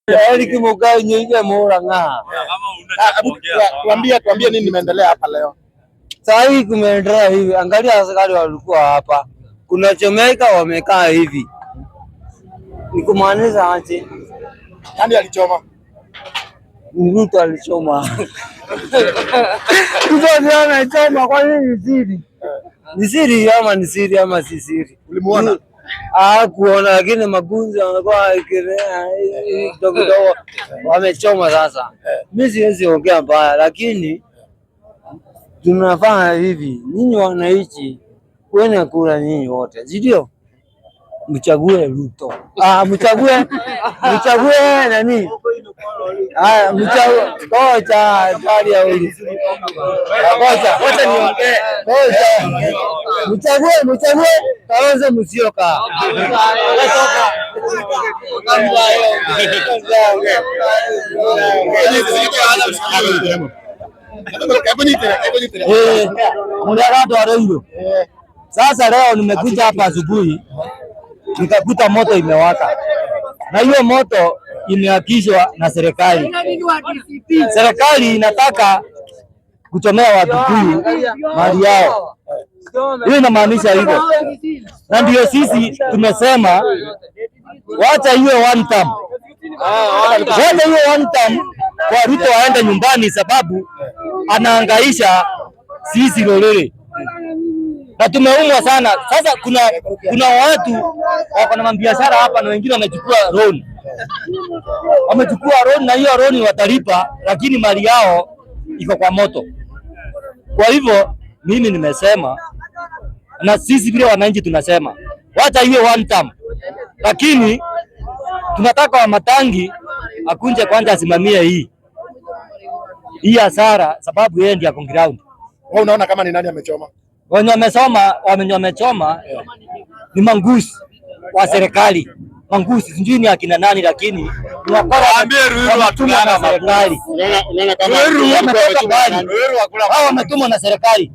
Eric Mugai nyinyi Murang'a. Tuambie nini nimeendelea hapa leo. Sasa hii kumeendelea hivi. Angalia askari walikuwa hapa. Kuna chomeka wamekaa hivi. Ni kumaanisha aje? Nani alichoma? Mtu alichoma. Mtu ndio anachoma, kwa nini ni siri? Ni siri ama ni siri ama si siri? Ulimuona? Kuona, lakini magunzi wanakuwa kidogo wamechoma. Sasa mimi siwezi ongea mbaya, lakini tunafanya hivi. Nyinyi wananchi kwenda kula, nyinyi wote, ndio mchague Ruto. Mchague nani? Mchague kocha tari ya uli. Kocha niongee. Mchague Kalonzo Musyoka. Sasa leo nimekuja hapa asubuhi nikakuta moto imewaka, na hiyo moto imeakishwa na serikali. Serikali inataka kuchomea Wakikuyu mali yao. Hiyo inamaanisha hivyo, na ndio sisi tumesema wacha hiyo one term. Wacha hiyo one term kwa Ruto aende nyumbani, sababu anahangaisha sisi Lorere na tumeumwa sana. Sasa kuna watu wako na biashara hapa na wengine wamechukua loan. Wamechukua loan na hiyo loan watalipa, lakini mali yao iko kwa moto. Kwa hivyo mimi nimesema, na sisi vile wananchi tunasema wacha hiyo one term, lakini tunataka Wamatangi akunje kwanza asimamie hii hasara, sababu yeye ndiye ground. Wewe unaona kama ni nani amechoma? Wenye wamechoma ni mangusi wa serikali. Mangusi sijui ni akina nani, lakini wametumwa na serikali. Hao wametumwa na serikali.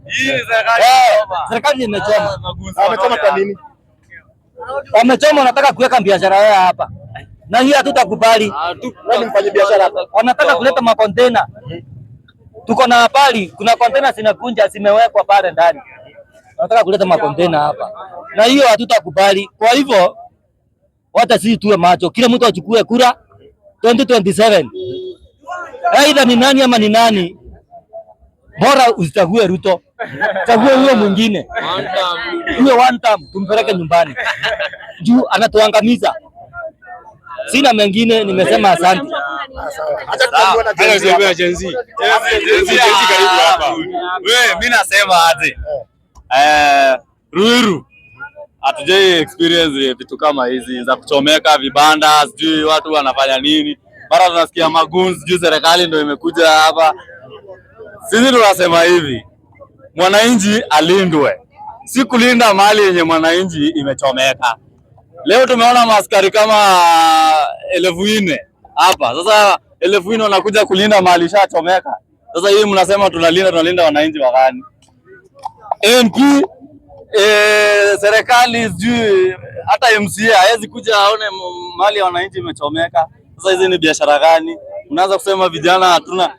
Serikali imechoma. Wamechoma kwa nini? Wamechoma, wanataka kuweka biashara yao hapa, na hii hatutakubali. Nani mfanye biashara hapa? Wanataka kuleta makontena. Tuko na habari, kuna kontena zinakunja zimewekwa pale ndani. Wanataka kuleta makontena hapa, na hiyo hatutakubali. Kwa hivyo hata sisi tuwe macho, kila mtu achukue kura 2027. Aidha ni nani ama ni nani, bora usichague Ruto, chague huyo mwingine. Huyo one term tumpeleke nyumbani, juu anatuangamiza. Sina mengine, nimesema asante. Mimi nasema aje, Ruiru hatujai experience vitu kama hizi za kuchomeka vibanda, sijui watu wanafanya nini, mara tunasikia magunzi, sijui serikali ndio imekuja hapa. Sisi tunasema hivi, mwananchi alindwe, si kulinda mali yenye mwananchi imechomeka. Leo tumeona maaskari kama 4,000 hapa. Sasa 4,000 wanakuja kulinda mali shachomeka. Sasa hii mnasema tunalinda wananchi wa gani? MP serikali sijui hata MCA hawezi kuja aone mali ya wananchi imechomeka. Sasa hizi ni biashara gani? Unaanza kusema vijana hatuna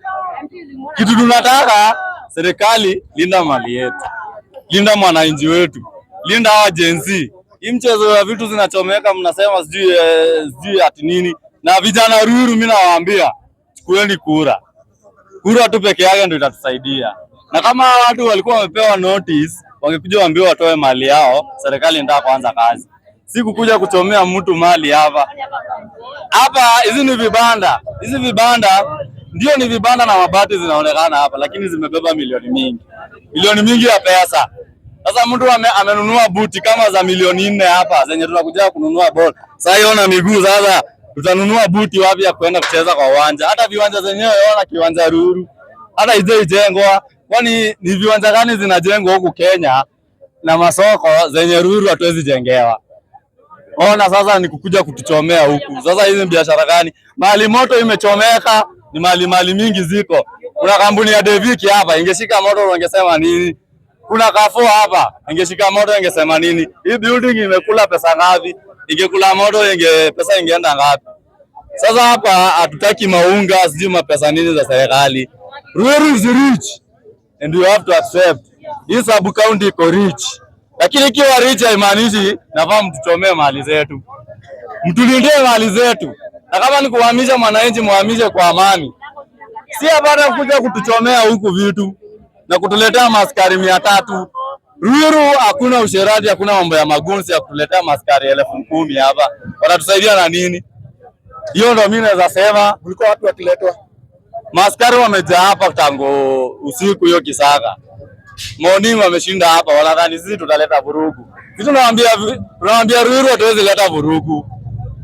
kitu. Tunataka serikali, linda mali yetu, linda mwananchi wetu, linda hawa Gen Z. Hii mchezo ya vitu zinachomeka mnasema sijui ati nini. Na vijana Ruiru mimi nawaambia, chukueni kura. Kura tu peke yake ndio itatusaidia. Na kama watu walikuwa wamepewa notice, wangekuja waambiwa watoe mali yao, serikali ndio kuanza kazi. Si kukuja kuchomea mtu mali hapa. Hizi ni vibanda. Hizi vibanda ndio ni vibanda na mabati zinaonekana hapa, lakini zimebeba milioni mingi ya pesa. Sasa mtu amenunua buti kama za milioni 4 hapa zenye tunakuja kununua ball. Sasa iona miguu, sasa tutanunua buti wapi ya kwenda kucheza kwa uwanja? Hata viwanja zenyewe ona kiwanja Ruiru. Hata hizo jengwa, kwani ni viwanja gani zinajengwa huku Kenya na masoko zenye Ruiru hatuwezi jengewa? Ona sasa ni kukuja kutuchomea huku. Sasa hizi biashara gani? Mali moto imechomeka, ni mali mingi ziko. Kuna kampuni ya Deviki hapa, ingeshika moto wangesema nini? Kuna Carrefour hapa, ingeshika moto ingesema nini? Hii building imekula pesa ngapi? Ingekula moto pesa ingeenda ngapi? Sasa hapa hatutaki maunga sijui mapesa nini za serikali. Ruiru is rich and you have to accept. Hii sub county iko rich. Lakini ikiwa rich haimaanishi nafaa mtuchomee mali zetu. Mtulindie mali zetu. Na kama ni kuhamisha mwananchi muhamishe kwa amani. Si hapana kuja kutuchomea huku vitu na kutuletea maskari 300. Ruiru hakuna usherati, hakuna mambo ya magunzi ya kutuletea maskari 10,000 hapa. Wanatusaidia na nini? Hiyo ndo mimi naweza sema. Mlikuwa watu wakiletwa. Maskari wamejaa hapa tangu usiku hiyo Kisaka. Morning wameshinda hapa, wanadhani sisi tutaleta vurugu. Sisi tunawaambia Ruiru hatuwezi leta vurugu.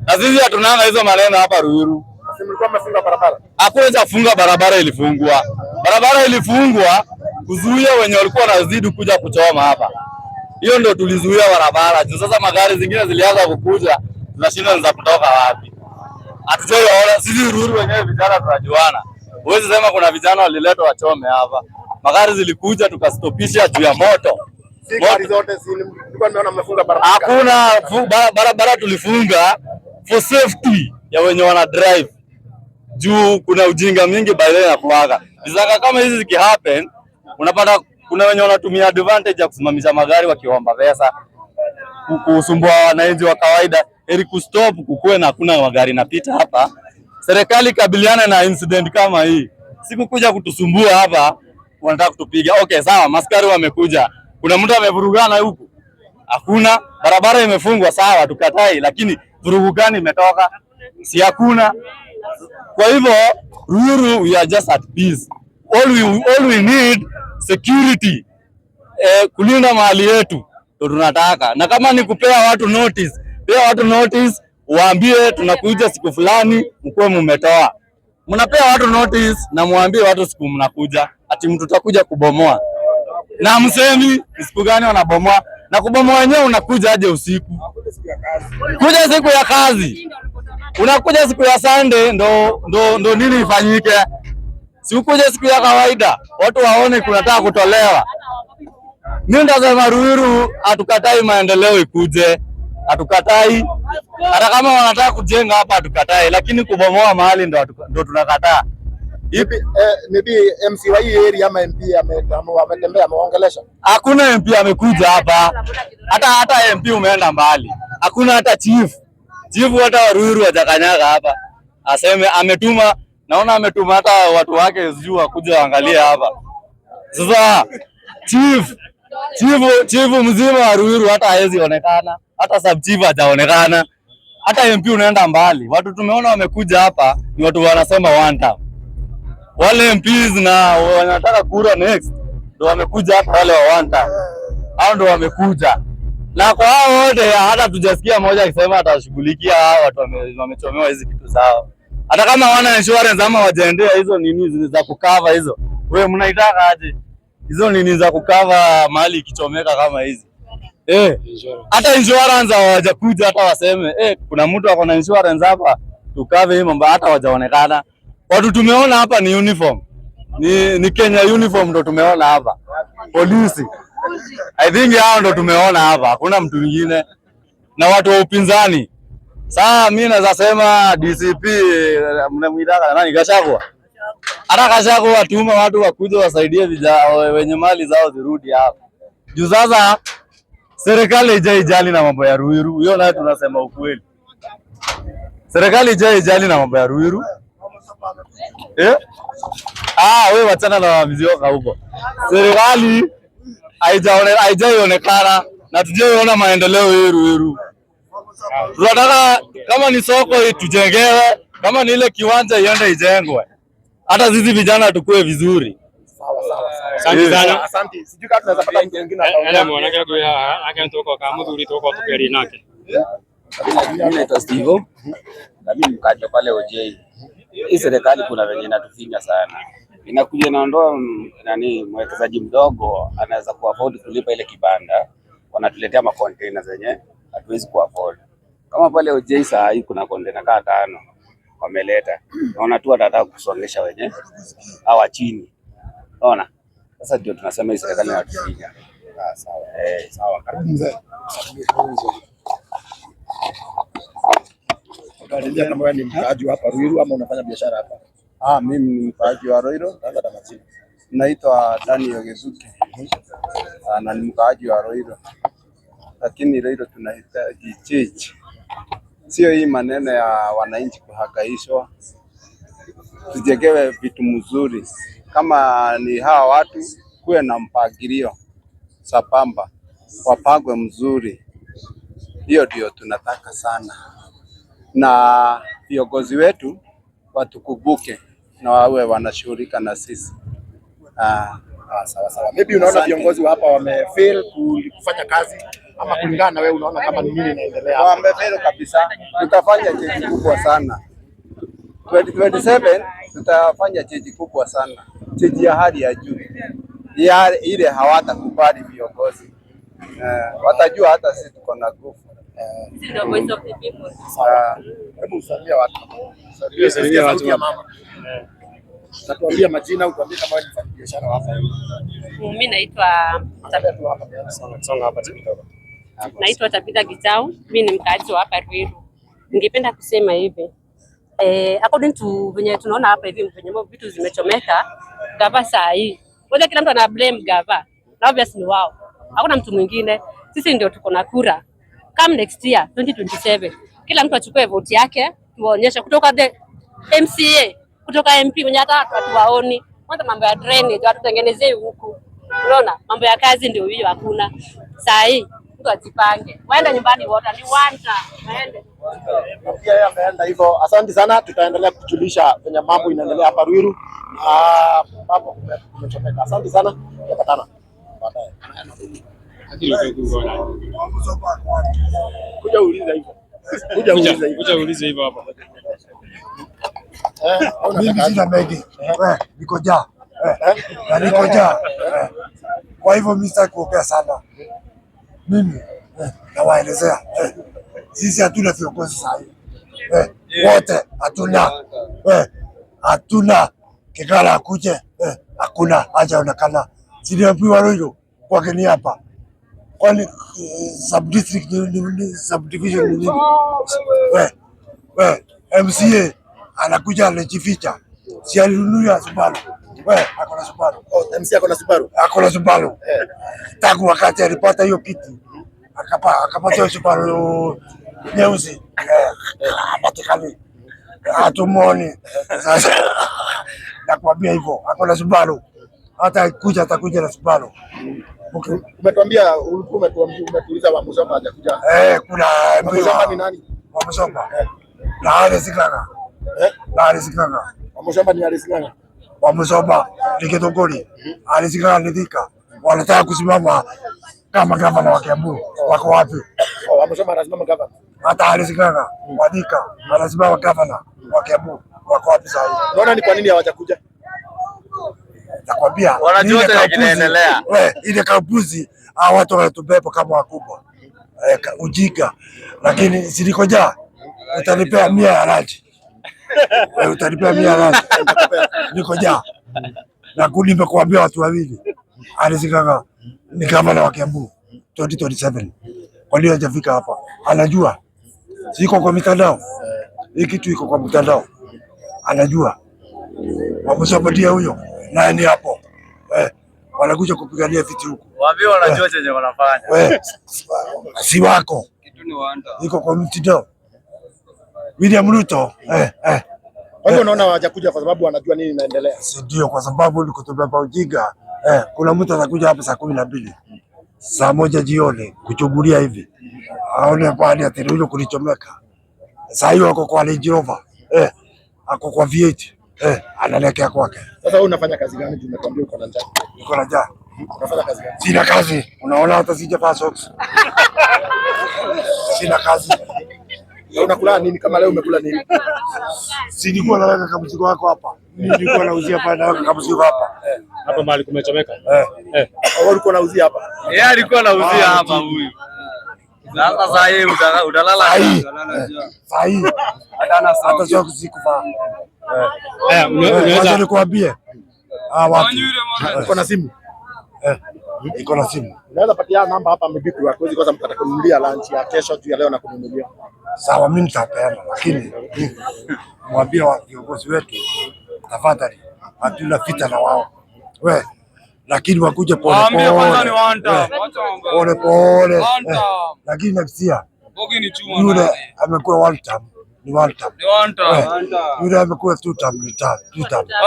Na sisi hatunanga hizo maneno hapa Ruiru. Sisi mlikuwa mmefunga barabara. Hakuweza kufunga barabara, ilifungwa. Barabara ilifungwa kuzuia wenye walikuwa wanazidi kuja kuchoma hapa. Hiyo ndio tulizuia barabara. Sasa magari zingine zilianza kukuja, tunashinda za kutoka wapi? Hatujaona sisi Ruiru wenyewe vijana tunajuana. Huwezi sema kuna vijana waliletwa wachome hapa. Magari zilikuja tukastopisha juu ya moto. Gari zote nilikuwa nimeona mmefunga barabara. Hakuna barabara tulifunga for safety ya wenye wana drive. Juu kuna ujinga mingi baadaye ya kuaga. Visaka kama hizi zikihappen, unapata kuna wenye wanatumia advantage ya kusimamisha magari wakiomba pesa. Kusumbua wananchi wa kawaida, ili kustop kukue na hakuna magari napita hapa. Serikali kabiliana na incident kama hii. Siku kuja kutusumbua hapa, wanataka kutupiga. Okay, sawa, maskari wamekuja. Kuna mtu amevurugana huku? Hakuna. Barabara imefungwa, sawa, tukatai, lakini vurugu gani imetoka? Si hakuna. Kwa hivyo Ruiru we are just at peace. All we need security. Kulinda mali yetu ndio tunataka. Na kama ni kupea watu notice, pea watu notice, waambie tunakuja siku fulani mkuwe mmetoa. Mnapea watu notice na muambie watu siku mnakuja. Ati mtu tutakuja kubomoa. Na msemi siku gani wanabomoa? Na kubomoa wenyewe unakuja aje usiku? Kuja siku ya kazi. Unakuja siku ya Sunday ndo nini ifanyike? Si ukuja siku ya kawaida. Watu waone kunataka kutolewa. Mimi ndasema Ruiru hatukatai maendeleo ikuje. Hatukatai. Hata kama wanataka kujenga hapa hatukatai, lakini kubomoa mahali ndo tunakataa. Maybe MC wa hii area ama MP ametembea ameongelesha. Hakuna MP amekuja hapa. Hata MP umeenda mbali. Hakuna hata chief hata wa Ruiru hajakanyaga hapa. Aseme ametuma, naona ametuma hata watu wake sijui wakuja waangalie hapa. Sasa chief mzima wa Ruiru hata hawezi onekana. Hata sub chief hajaonekana. Hata MP unaenda mbali. Watu tumeona wamekuja hapa ni watu wanasema one time. Wale MPs na wanataka kura next ndio wamekuja hapa, wale wa one time. Hao ndio wamekuja. Na kwa hao wote hata tujasikia mmoja akisema atashughulikia hao watu wamechomewa hizi vitu zao. Hata kama wana insurance ama wajaendea hizo nini za kukava hizo. Wewe mnaitaka aje? Hizo nini za kukava mali ikichomeka kama hizi. Hata insurance hawajakuja hata waseme kuna mtu ako na insurance hapa tukave hii mambo, hata wajaonekana. Watu tumeona hapa ni uniform. Ni Kenya uniform ndo tumeona hapa. Polisi. I think hao ndo tumeona hapa. Hakuna mtu mwingine. Na watu wa upinzani. Sasa mimi naweza sema DCP mnamuitaka nani, Gachagua? Hata Gachagua atuma watu wakuja wasaidie vijana wenye mali zao zirudi hapa. Juu sasa serikali haijali na mambo ya Ruiru. Hiyo nayo tunasema ukweli. Serikali haijali na mambo ya Ruiru. Wewe wachana na mzioka huko. Serikali haijaonekana na tujaona maendeleo hii Ruiru. Tunataka kama ni soko tujengewe, kama ni ile kiwanja iende ijengwe. Hata sisi vijana tukue vizuri. Asante sana. Asante. Sijui kama tunaweza pata mtu mwingine ataongea. Mwanake kwa yake anatoka kama mzuri toka tukeri nake. Mimi naitwa Steve. Na mimi mkaja pale OJ. Hii serikali kuna venye inatufinya sana. Inakuja naondoa mwekezaji mdogo anaweza kuafford kulipa ile kibanda. Wanatuletea ma container zenye hatuwezi kuafford. Kama pale OJ saa hii kuna container kaa 5 wameleta. Naona tu watataka kusongesha wenye hawa chini. Unaona? Sasa ndio tunasema hii serikali inatufinya. Sawa. Sawa. Karibu mzee. Tunaelezea kama wewe ni mkaaji hapa Ruiru ama unafanya biashara hapa? Mimi ni mkaaji wa Ruiru. Naitwa Daniel Gezuki. Na ni mkaaji wa Ruiru. Lakini Ruiru tunahitaji change. Sio hii maneno ya wananchi kuhangaishwa. Tujengewe vitu mzuri. Kama ni hawa watu kuwe na mpangilio sambamba, wapangwe mzuri. Hiyo ndio tunataka sana, na viongozi wetu watukumbuke na wawe wanashughulika na sisi. Sawa. Maybe unaona viongozi wa hapa wamefail kufanya kazi, ama kulingana na wewe unaona kama ni nini inaendelea? Wamefail kabisa. Tutafanya change kubwa sana 2027, tutafanya change kubwa sana, change ya hali ya juu. Ile hawatakubali viongozi, watajua hata sisi tuko na nguvu. Hebu usalimia watu. Usalimia watu ya mama. Tatuambia majina, utuambie kama wewe ni mfanyabiashara hapa. Mimi naitwa Tabitha Gitau. Mimi ni mkaaji wa hapa Ruiru. Ningependa kusema hivi. According to venye tunaona hapa hivi venye vitu zimechomeka, gava saa hii. Wote kila mtu ana blame gava. Na obviously wao. Hakuna mtu mwingine. Sisi ndio tuko na kura. Come next year 2027. Kila mtu achukue vote yake, tuwaonyeshe kutoka the MCA, kutoka MP wenye hata hatuwaoni. Kwanza mambo ya drainage watutengenezee huku. Unaona? Mambo ya kazi ndio hiyo hakuna. Saa hii mtu ajipange. Waende nyumbani wote ni wanta. Waende. Pia yeye ameenda hivyo. Asante sana, tutaendelea kujulisha venye mambo inaendelea hapa Ruiru. Mambo kumechomeka. Asante sana. Tutapatana baadaye. Kuja uulize hivyo. Kuja uulize hivyo hapa. Mimi sina mengi. Niko njaa. Na niko njaa. Kwa hivyo mimi sitaki kuongea sana. Mimi nawaelezea. Sisi hatuna viongozi sahihi. Wote hatuna. Hatuna Kigala akuje. Hakuna hajaonekana. Siliambiwa Ruiru kwake ni hapa. Kwani subdivision ni nini? MCA anakuja anajificha. Si alinunulia Subaru. Akona Subaru. MCA akona Subaru. Akona Subaru. Tangu wakati alipata hiyo kiti. Akapata Subaru nyeusi. Batikali. Hatumoni. Sasa nakwambia hivyo. Akona Subaru. Hata atakuja na Subaru. Umetuambia umetuuliza Wamusoma hajakuja. Kuna Wamusoma ni nani? Wamusoma. Na Alisikanga. Alisikanga. Wamusoma ni Alisikanga. Wamusoma ni Githunguri. Alisikanga ni Thika. Wanataka kusimama kama gavana wa Kiambu. Wako wapi? Wamusoma anasimama gavana. Hata Alisikanga wa Thika anasimama gavana wa Kiambu. Wako wapi sasa? Unaona ni kwa nini hawajakuja? Nakwambia wanajua kinaendelea. Ile kabuzi watu wanatubeba kama wakubwa. Ujinga. Lakini silikoja utanipea 100 ya lunch. Utanipea 100 ya lunch. Niko njaa. Na nimekuambia watu wawili. Alisikanga ni gavana wa Kiambu 2027. Kwa nini hajafika hapa? Anajua. Siko kwa mitandao. Hii kitu iko kwa mitandao. Anajua. Wamesabadia huyo. Nani hapo? Wanakuja kupigania viti huko. Waambie wanajua chenye wanafanya. Si wako. Kitu ni wanda. Iko kwa mtindo. William Ruto. Kwa hiyo unaona hawajakuja kwa sababu wanajua nini inaendelea. Ndio, kwa sababu ni kutubeba ujinga. Kuna mtu anakuja hapa saa 12. Saa 1 jioni kuchungulia hivi. Aone pale atiruhusu kulichomeka. Saa hiyo ako kwa Range Rover. Ako kwa V8. Analekea kwake. Sasa wewe unafanya kazi gani? Tumekwambia uko na njaa. Niko na njaa. Unafanya kazi gani? Sina kazi. Unaona hata sijavaa socks. Sina kazi. Unakula nini kama leo umekula nini? Si nilikuwa naweka kamzigo wako hapa. Nilikuwa nauzia pale naweka kamzigo hapa. Hapa mahali kumechomeka. Wewe ulikuwa unauzia hapa? Yeye alikuwa anauzia hapa huyu. Sasa sasa yeye utalala. Saa hii. Hata socks sikuvaa. Unaweza nikwambie. Watu. Uko na simu? Iko na simu. Unaweza patia namba hapa mbiku ya kuweza kwanza mkatakununulia lunch ya kesho tu ya leo na kununulia. sawa, mimi nitapeana, lakini mwambie wa viongozi wetu tafadhali, hatuna vita na wao lakini wakuja pole pole, lakini nakisia yule amekuwa one time. Yule amekuwa two time.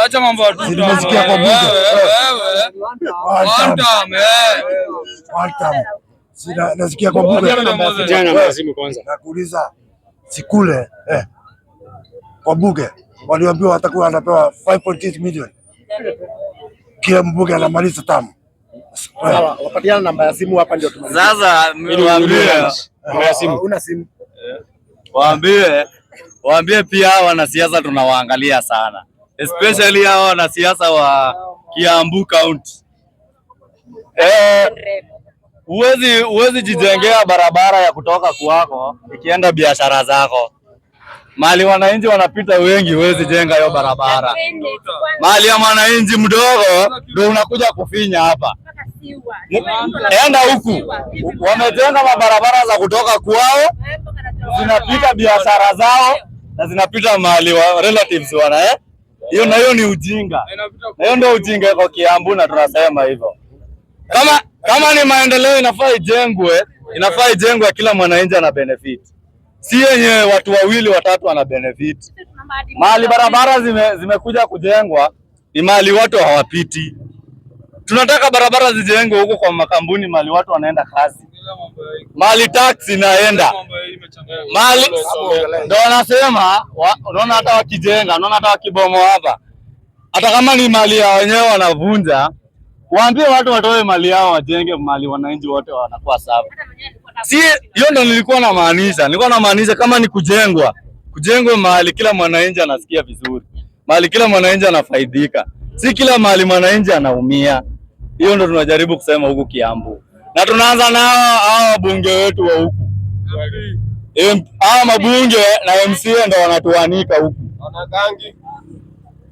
Acha mambo ya two time. Nimesikia kwa bunge. One time. Nasikia kwa bunge. Nakuuliza sikule kwa bunge waliambiwa watakuwa wanapewa 5.8 million. Kila mbunge anamaliza tamu. Wapatiana namba ya simu hapa ndio tumalize. Sasa una simu. Waambie pia wanasiasa tunawaangalia sana. Especially hao wanasiasa wa Kiambu County. Uwezi jijengea barabara ya kutoka kwako ikienda biashara zako. Mali wananchi wanapita wengi, huwezi jenga hiyo barabara. Mali ya mwananchi mdogo ndio unakuja kufinya hapa. Enda huku. Wamejenga mabarabara za kutoka kwao, zinapita biashara zao na zinapita mali wa relatives wana hiyo na hiyo ni ujinga. Hiyo ndio ujinga iko Kiambu na tunasema hivyo. Kama ni maendeleo inafaa ijengwe kila mwananchi ana benefit. Si yenye watu wawili watatu wana benefit. Mali barabara zimekuja kujengwa ni mali watu hawapiti. Tunataka barabara zijengwe huko kwa makampuni mali watu wanaenda kazi. Mali tax inaenda. Mali ndio wanasema unaona hata wakijenga, unaona hata wakibomoa hapa. Hata kama ni mali ya wenyewe wanavunja, waambie watu watoe mali yao wajenge mali wananchi wote wanakuwa sawa. Si hiyo ndio nilikuwa namaanisha. Nilikuwa namaanisha kama ni kujengwe mahali kila mwananchi anasikia vizuri. Mahali kila mwananchi anafaidika. Si kila mahali mwananchi anaumia. Hiyo ndio tunajaribu kusema huku Kiambu. Na tunaanza na hao wabunge wetu wa huku. Hao mabunge na MCA ndio wanatuanika huku. Wanagangi.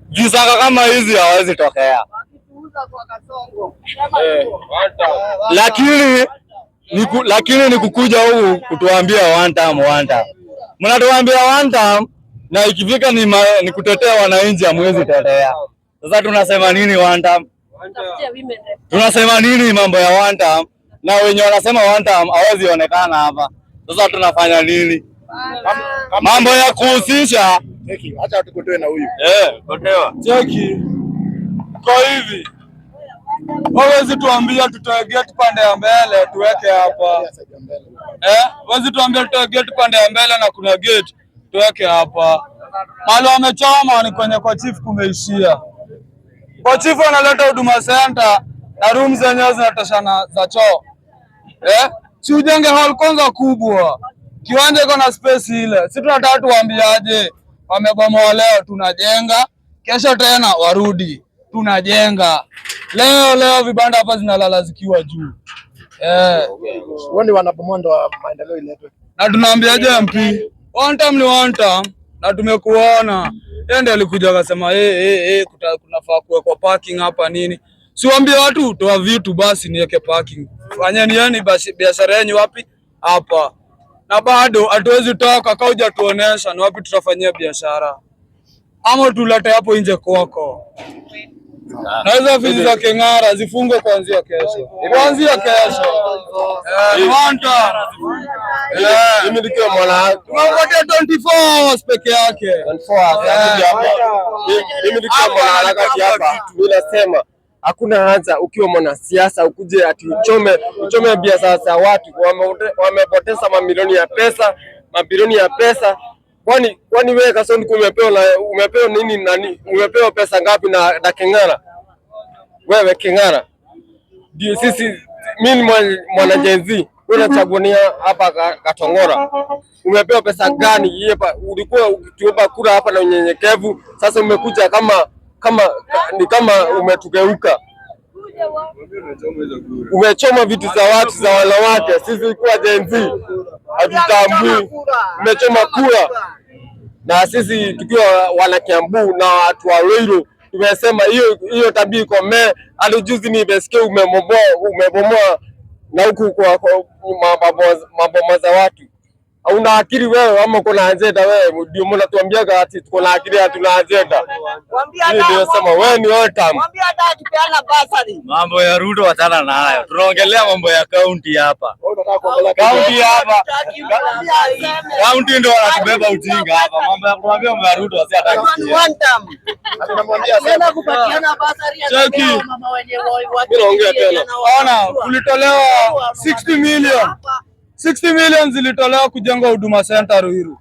Visaka kama hizi hawezi tokea. Lakini ni kukuja huku kutuambia one time. Mnatuambia one time na ikifika ni kutetea wananchi hamwezi tetea. Sasa tunasema nini one time? Tunasema nini mambo ya one time? Na wenye wanasema one time hawezi onekana hapa. Sasa tunafanya nini? Mambo ya kuhusisha. Acha tukotoe na huyu. Kotewa. Cheki. Kwa hivi. Wawezi tuambia tutoe gate pande ya mbele tuweke hapa. Wawezi tuambia tutoe gate pande ya mbele na kuna gate tuweke hapa. Mahali wamechoma ni kwenye kwa chief kumeishia. Kwa chief analeta huduma center na rooms zenyewe zinatoshana za choo. Si ujenge hall kwanza kubwa. Kiwanja iko na space ile. Si tunataka tuambiaje? Wamebomoa leo tunajenga, kesho tena warudi. Tunajenga. Leo vibanda hapa zinalala zikiwa juu. Wani wanabomoa ndo maendeleo iletwe. Na tunaambiaje MP? One time ni one time na tumekuona. Yeye ndiye alikuja akasema kunafaa kuwekwa parking hapa nini. Siwaambie watu toa vitu basi niweke parking. Fanyeni yani basi biashara yenu wapi? Hapa. Na bado hatuwezi toka kauja tuonesha ni wapi tutafanyia biashara. Ama tulete hapo nje kwako. Na hizo ofisi za King'ara zifungwe kuanzia kesho. Mimi nikiwa mwana tunapatia 24 hours peke yake. 24 hours. Mimi nikiwa mwana harakati hapa. Mimi nasema hakuna haja ukiwa mwanasiasa ukuje ati uchome biashara za watu. Wamepoteza mamilioni ya pesa. Kwani wewe Kasongo umepewa nini umepewa pesa ngapi na King'ara? Wewe King'ara. Ndio sisi mimi mwana Gen Z unachagunia hapa Katongora. Umepewa pesa gani? Hapa ulikuwa ukituomba kura hapa na unyenyekevu, sasa umekuja kama umetugeuka. Umechoma vitu za watu za wanawake. Sisi kwa Gen Z hatutambui. Umechoma kura. Na sisi tukiwa wana Kiambu na watu wa Ruiru tumesema hiyo tabia iko alijuzi nimesikia umebomoa na huku kwa maboma za watu. Hauna akili wewe ama uko na agenda wewe? Ndio mnatuambiaga ati tuko na akili hatuna agenda. Mimi ndio sema wewe ni otam. Mwambie hata akipeana basari. Mambo ya Ruto wachana nayo. Tunaongelea mambo ya kaunti hapa. Kaunti hapa. Kaunti ndio wanatubeba ujinga hapa. Mambo ya kuambia mambo ya Ruto wasi hata kusikia. Tunamwambia sasa kupatiana basari ya mama wenye naongea tena. Ona, kulitolewa 60 million. 60 million zilitolewa kujenga Huduma Center Ruiru.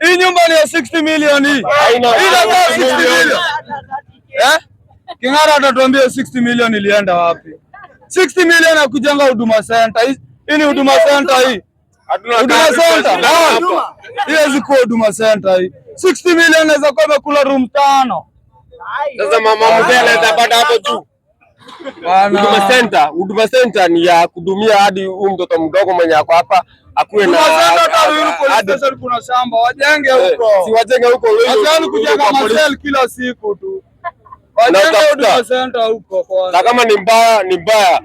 Hii nyumba ni ya 60 million hii. Ila 60 million. King'ara atatuambia 60 million ilienda wapi? 60 million ya kujenga Huduma Center. Hii ni Huduma Center hii. Huduma Center. Hii ziko Huduma Center hii. 60 million inaweza kuwa imekula room 5. Sasa mama mzee anaweza pata hapo juu. Huduma Center ni ya kudumia hadi mtoto mdogo mwenye ako hapa akuwe na hadi kuna shamba wajenge huko. Si wajenge huko wewe kujenga masel kila siku tu. Wajenge Huduma Center huko kwanza. Na kama ni mbaya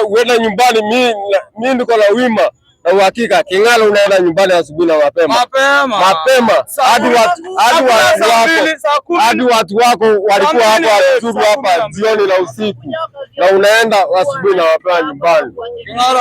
uende nyumbani, mimi niko na wima na uhakika King'ara unaenda nyumbani asubuhi na mapema hadi watu wako walikuwa hapa asubuhi hapa jioni na usiku, na unaenda asubuhi na mapema nyumbani. King'ara